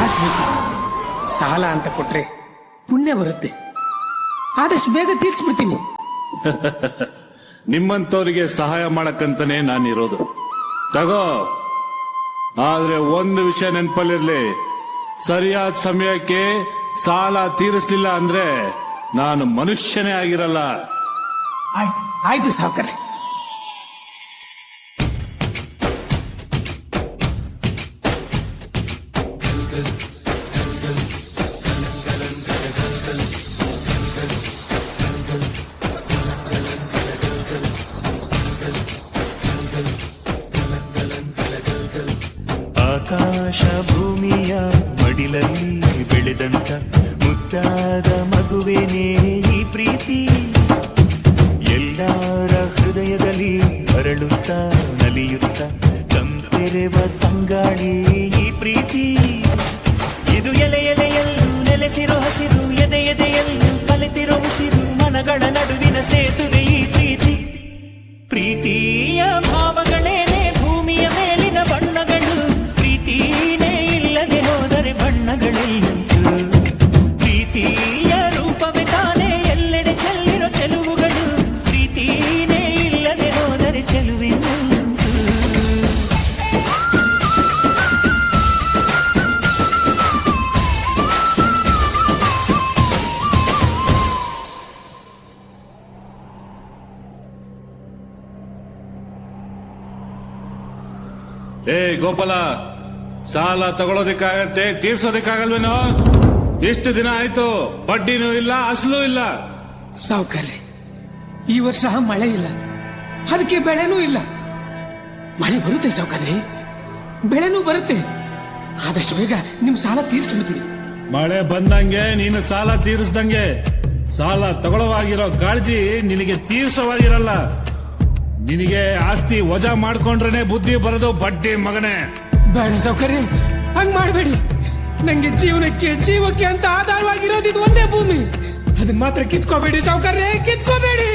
ಕಾಸು ಬೇಕು. ಸಾಲ ಅಂತ ಕೊಟ್ರೆ ಪುಣ್ಯ ಬರುತ್ತೆ. ಆದಷ್ಟು ಬೇಗ ತೀರ್ಸ್ಬಿಡ್ತೀನಿ. ನಿಮ್ಮಂತವರಿಗೆ ಸಹಾಯ ಮಾಡಕ್ಕಂತಾನೆ ನಾನಿರೋದು. ತಗೋ. ಆದ್ರೆ ಒಂದು ವಿಷಯ ನೆನಪಲ್ಲಿರ್ಲಿ, ಸರಿಯಾದ ಸಮಯಕ್ಕೆ ಸಾಲ ತೀರಿಸಲಿಲ್ಲ ಅಂದ್ರೆ ನಾನು ಮನುಷ್ಯನೇ ಆಗಿರಲ್ಲ. ಆಯ್ತು ಆಯ್ತು ಸಾವುಕಾರ. ಆಕಾಶ ಭೂಮಿಯ ಮಡಿಲಲ್ಲಿ ಬೆಳೆದಂತ ಮುದ್ದಾದ ಮಗುವೇನೇ ಈ ಪ್ರೀತಿ, ಎಲ್ಲರ ಹೃದಯದಲ್ಲಿ ಅರಳುತ್ತ ನಲಿಯುತ್ತ ತಂಪೆರೆವ ತಂಗಾಳಿ ಈ ಪ್ರೀತಿ. ಇದು ಎಲೆ ಎಲೆಯಲ್ಲೂ ನೆಲೆಸಿರೋ ಹಸಿರು, ಎದೆ ಎದೆಯಲ್ಲೂ ಕಲೆತಿರೋ ಉಸಿರು, ಮನಗಳ ನಡುವಿನ ಸೇತುವೆ ಈ ಪ್ರೀತಿ. ಪ್ರೀತಿಯ ಭಾವಗಳೇನೆ ಭೂಮಿಯ ಮೇಲಿನ ಬಣ್ಣಗಳು, ಪ್ರೀತಿನೇ ಇಲ್ಲದೆ ಹೋದರೆ ಬಣ್ಣಗಳೆಲ್ಲಂತು. ಪ್ರೀತಿಯ ರೂಪವೇ ತಾನೇ ಎಲ್ಲೆಡೆ ಚೆಲ್ಲಿರೋ ಚೆಲುವುಗಳು, ಪ್ರೀತಿನೇ ಇಲ್ಲದೆ ಹೋದರೆ ಚೆಲುವಿನಂತು. ಏ ಗೋಪಾಲ, ಸಾಲ ತಗೊಳ್ಳೋದಕ್ಕಾಗತ್ತೆ, ತೀರ್ಸೋದಕ್ಕಾಗಲ್ವೇನೋ? ಎಷ್ಟು ದಿನ ಆಯ್ತು, ಬಡ್ಡಿನೂ ಇಲ್ಲ, ಅಸಲು ಇಲ್ಲ. ಸಾವುಕಾರ್ರೆ, ಈ ವರ್ಷ ಮಳೆ ಇಲ್ಲ, ಅದಕ್ಕೆ ಬೆಳೆನೂ ಇಲ್ಲ. ಮಳೆ ಬರುತ್ತೆ ಸಾವುಕಾರ್ರೆ, ಬೆಳೆನೂ ಬರುತ್ತೆ. ಆದಷ್ಟು ಬೇಗ ನಿಮ್ ಸಾಲ ತೀರಿಸ್ಬಿಡ್ತೀನಿ. ಮಳೆ ಬಂದಂಗೆ ನೀನು ಸಾಲ ತೀರಿಸ್ದಂಗೆ. ಸಾಲ ತಗೊಳ್ಳೋವಾಗಿರೋ ಕಾಳಜಿ ನಿನಗೆ ತೀರ್ಸೋವಾಗಿರಲ್ಲ. ನಿನಗೆ ಆಸ್ತಿ ವಜಾ ಮಾಡ್ಕೊಂಡ್ರೆ ಬುದ್ಧಿ ಬರೋದು, ಬಡ್ಡಿ ಮಗನೇ. ಬೇಡ ಸಾವುಕಾರ್ರೆ, ಹಂಗ್ ಮಾಡಬೇಡಿ. ನಂಗೆ ಜೀವಕ್ಕೆ ಅಂತ ಆಧಾರವಾಗಿರೋದು ಇದು ಒಂದೇ ಭೂಮಿ. ಅದನ್ನ ಮಾತ್ರ ಕಿತ್ಕೋಬೇಡಿ ಸಾವುಕಾರ್ರೆ, ಕಿತ್ಕೋಬೇಡಿ.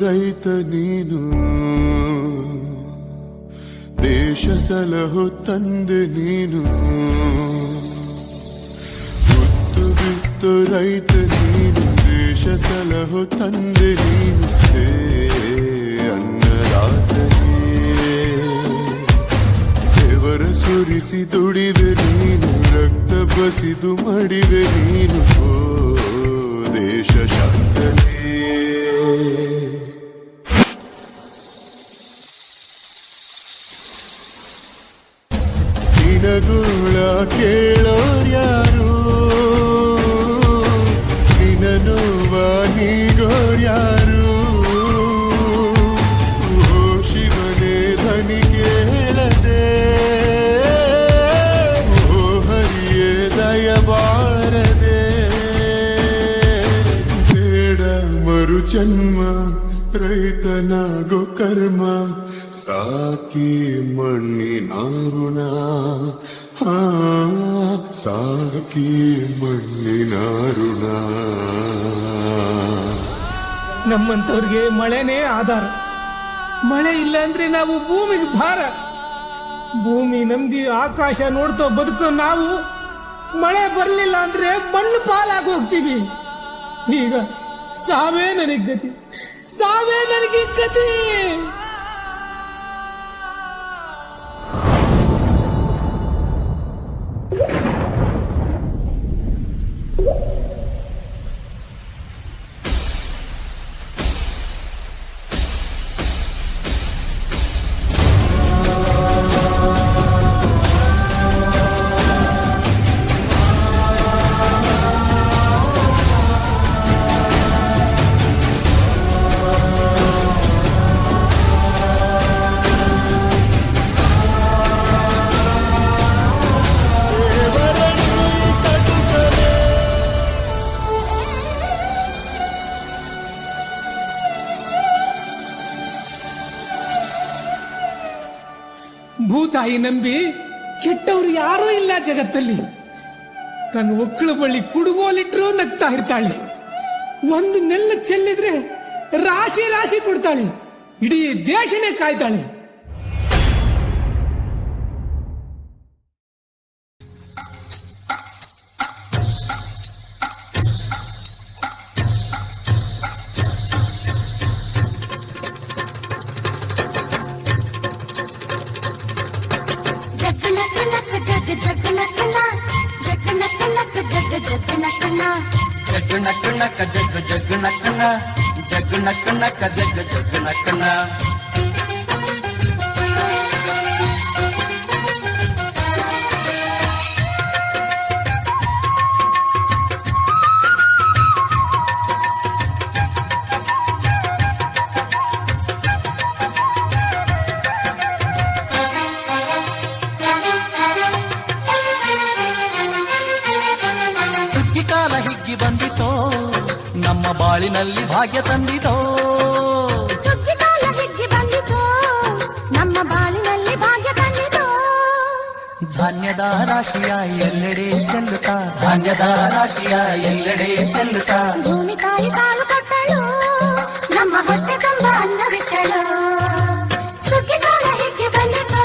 ರೈತ ನೀನು, ದೇಶ ಸಲಹೋ ತಂದೆ ನೀನು. ಹುಟ್ಟು ಬಿತ್ತು ರೈತ ನೀನು, ದೇಶ ಸಲಹೋ ತಂದೆ ನೀನು. ಹೇ ಅನ್ನದಾತನೇ, ದೇವರ ಸುರಿಸಿ ದುಡಿವೆ ನೀನು, ರಕ್ತ ಬಸಿದು ಮಡಿವೆ ನೀನು. ಓ ದೇಶ ಶಾಂತನೇ. ನಿನಗೂಳ ಕೇಳೋರ್ಯಾರು, ನಿನ ನೋವ ನೀಗೋರ್ಯಾರು. ಓ ಶಿವನೇ ಧನಿ ಕೇಳದೆ, ಓ ಹರಿಯೇ ದಯಬಾರದೆ. ಬೇಡ ಮರು ಜನ್ಮ, ರೈತನಾಗೋ ಕರ್ಮ, ಸಾಕಿ ಮಣ್ಣಿನ ಋಣ. ಸಾಕಿ ಮಣ್ಣಿನ ಋಣ. ನಮ್ಮಂತವ್ರಿಗೆ ಮಳೆನೇ ಆಧಾರ. ಮಳೆ ಇಲ್ಲ ಅಂದ್ರೆ ನಾವು ಭೂಮಿಗೆ ಭಾರ. ಭೂಮಿ ನಂಬಿ ಆಕಾಶ ನೋಡ್ತೋ ಬದುಕೋ ನಾವು, ಮಳೆ ಬರ್ಲಿಲ್ಲ ಅಂದ್ರೆ ಮಣ್ಣು ಪಾಲಾಗಿ ಹೋಗ್ತೀವಿ. ಈಗ ಸಾವೇ ನನಗೆ ಗತಿ, ಸಾವೇ ನನಗೆ ಗತಿ. ಭೂತಾಯಿ ನಂಬಿ ಕೆಟ್ಟವ್ರು ಯಾರೂ ಇಲ್ಲ ಜಗತ್ತಲ್ಲಿ. ತನ್ನ ಒಕ್ಕಳ ಬಳಿ ಕುಡುಗೋಲಿಟ್ರು ನಗ್ತಾ ಇರ್ತಾಳೆ. ಒಂದು ನೆಲ್ಲ ಚೆಲ್ಲಿದ್ರೆ ರಾಶಿ ರಾಶಿ ಕೊಡ್ತಾಳೆ. ಇಡೀ ದೇಶನೇ ಕಾಯ್ತಾಳೆ. ಸುಗ್ಗಿ ಕಾಲ ಹಿಗ್ಗಿ ಬಂದಿತೋ, ನಮ್ಮ ಬಾಳಿನಲ್ಲಿ ಭಾಗ್ಯ ತಂದಿತೋ. ಸುಗ್ಗಿ ಕಾಲ ಹಿಗ್ಗಿ ಬಂದಿತೋ, ನಮ್ಮ ಬಾಳಿನಲ್ಲಿ ಭಾಗ್ಯ ತಂದಿತೋ. ಧಾನ್ಯದ ರಾಶಿಯ ಎಲ್ಲೆಡೆ ಚೆಲ್ಲುತ್ತಾ, ಧಾನ್ಯದ ರಾಶಿಯ ಎಲ್ಲೆಡೆ ಚೆಲ್ಲುತ್ತಾ. ಭೂಮಿ ತಾಯಿ ಕಾಳು ಕೊಟ್ಟಳು, ನಮ್ಮ ಹೊಟ್ಟೆ ತುಂಬ ಅನ್ನ ಬಿಟ್ಟಳು. ಸುಗ್ಗಿ ಕಾಲ ಹಿಗ್ಗಿ ಬಂದಿತೋ,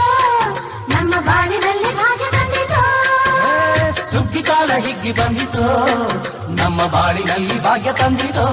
ನಮ್ಮ ಬಾಳಿನಲ್ಲಿ ಭಾಗ್ಯ ತಂದಿತೋ. ಸುಗ್ಗಿ ಕಾಲ ಹಿಗ್ಗಿ ಬಂದಿತೋ, ನಮ್ಮ ಬಾಳಿನಲ್ಲಿ ಭಾಗ್ಯ ತಂದಿತೋ.